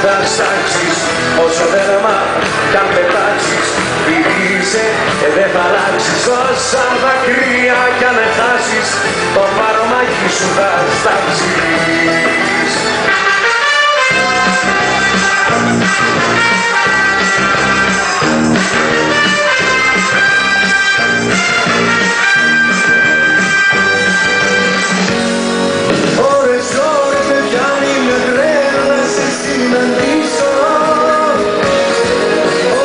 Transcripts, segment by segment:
θα στάξεις, όσο δέρμα κι αν πετάξεις, είσαι και δεν θα αλλάξεις. Όσα δακρύα κι αν χάσεις, το παρομάκι σου θα στάξεις. Ώρες με πιάνει με τρέλα να σε συναντήσω.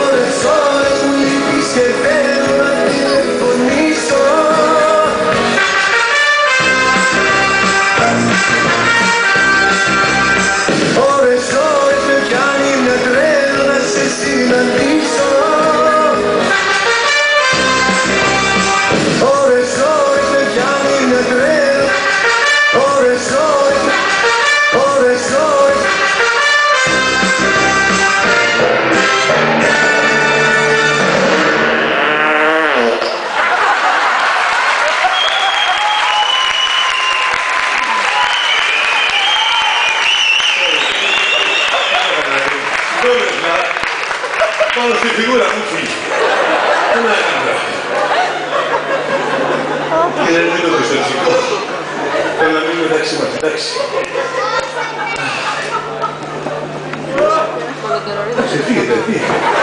Ώρες μου λείπεις και θέλω να τηλεφωνήσω. Ώρες με πιάνει με τρέλα να σε συναντήσω. Ώρες με πιάνει με τρέλα. Ώρες, ώρες, ώρες. Πάνω στη φιγούρα μου φύγει. Ένα έκανα. Και δεν είναι το εξωτικό. Θέλω να μείνουμε μεταξύ μας, εντάξει. Φύγετε, φύγετε.